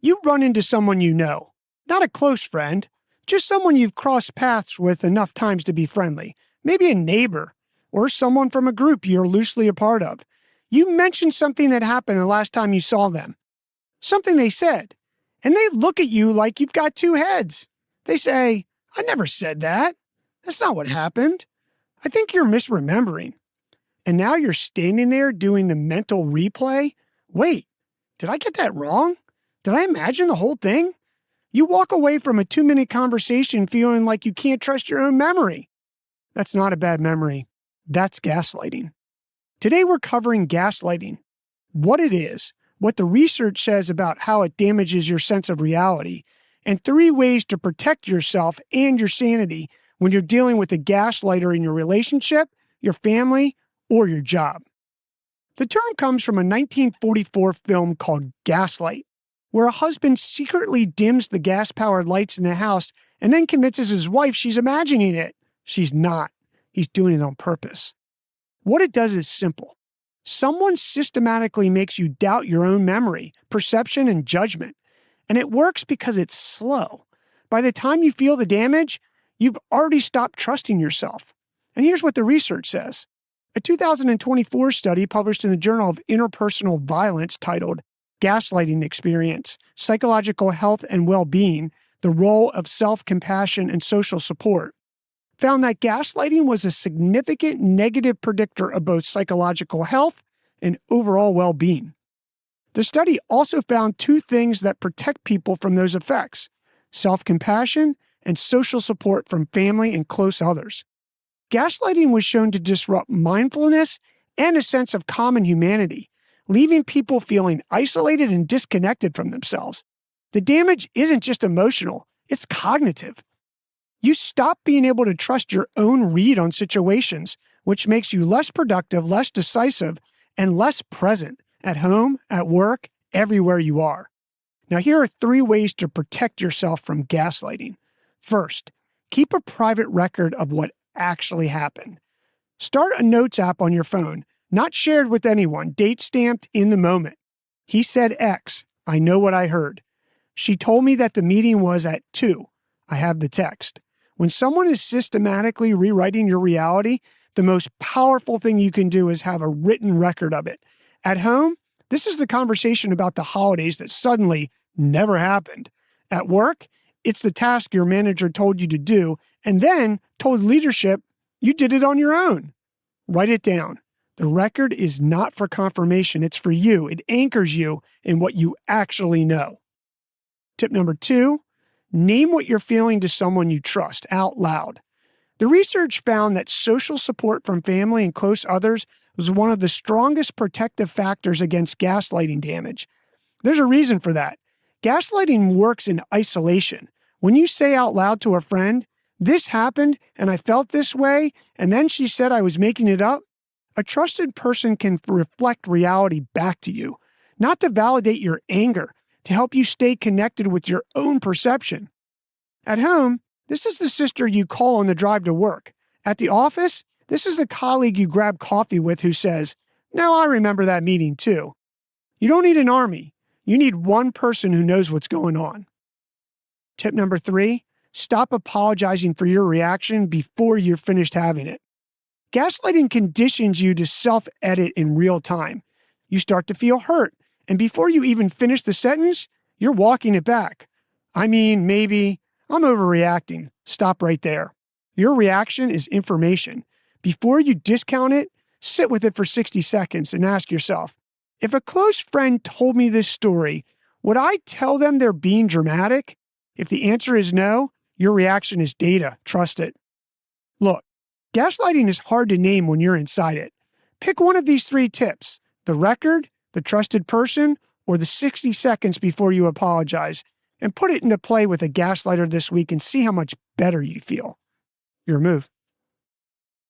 You run into someone you know, not a close friend, just someone you've crossed paths with enough times to be friendly, maybe a neighbor or someone from a group you're loosely a part of. You mention something that happened the last time you saw them, something they said, and they look at you like you've got two heads. They say, "I never said that. That's not what happened. I think you're misremembering." And now you're standing there doing the mental replay. Wait, did I get that wrong? Did I imagine the whole thing? You walk away from a 2-minute conversation feeling like you can't trust your own memory. That's not a bad memory. That's gaslighting. Today we're covering gaslighting, what it is, what the research says about how it damages your sense of reality, and 3 ways to protect yourself and your sanity when you're dealing with a gaslighter in your relationship, your family, or your job. The term comes from a 1944 film called Gaslight, where a husband secretly dims the gas-powered lights in the house and then convinces his wife she's imagining it. She's not. He's doing it on purpose. What it does is simple. Someone systematically makes you doubt your own memory, perception, and judgment. And it works because it's slow. By the time you feel the damage, you've already stopped trusting yourself. And here's what the research says. A 2024 study published in the Journal of Interpersonal Violence titled Gaslighting Experience, Psychological Health and Well-Being, the Role of Self-Compassion and Social Support, found that gaslighting was a significant negative predictor of both psychological health and overall well-being. The study also found 2 things that protect people from those effects: self-compassion and social support from family and close others. Gaslighting was shown to disrupt mindfulness and a sense of common humanity, leaving people feeling isolated and disconnected from themselves. The damage isn't just emotional, it's cognitive. You stop being able to trust your own read on situations, which makes you less productive, less decisive, and less present at home, at work, everywhere you are. Now, here are 3 ways to protect yourself from gaslighting. First, keep a private record of what actually happened. Start a notes app on your phone, not shared with anyone, date stamped in the moment. He said X. I know what I heard. She told me that the meeting was at 2. I have the text. When someone is systematically rewriting your reality, the most powerful thing you can do is have a written record of it. At home, this is the conversation about the holidays that suddenly never happened. At work, it's the task your manager told you to do and then told leadership you did it on your own. Write it down. The record is not for confirmation. It's for you. It anchors you in what you actually know. Tip number 2, name what you're feeling to someone you trust out loud. The research found that social support from family and close others was one of the strongest protective factors against gaslighting damage. There's a reason for that. Gaslighting works in isolation. When you say out loud to a friend, "This happened and I felt this way, and then she said I was making it up," a trusted person can reflect reality back to you, not to validate your anger, to help you stay connected with your own perception. At home, this is the sister you call on the drive to work. At the office, this is the colleague you grab coffee with who says, "No, I remember that meeting too." You don't need an army. You need one person who knows what's going on. Tip number 3, stop apologizing for your reaction before you're finished having it. Gaslighting conditions you to self-edit in real time. You start to feel hurt, and before you even finish the sentence, you're walking it back. "I mean, maybe, I'm overreacting." Stop right there. Your reaction is information. Before you discount it, sit with it for 60 seconds and ask yourself, if a close friend told me this story, would I tell them they're being dramatic? If the answer is no, your reaction is data. Trust it. Look, gaslighting is hard to name when you're inside it. Pick one of these 3 tips: the record, the trusted person, or the 60 seconds before you apologize, and put it into play with a gaslighter this week and see how much better you feel. Your move.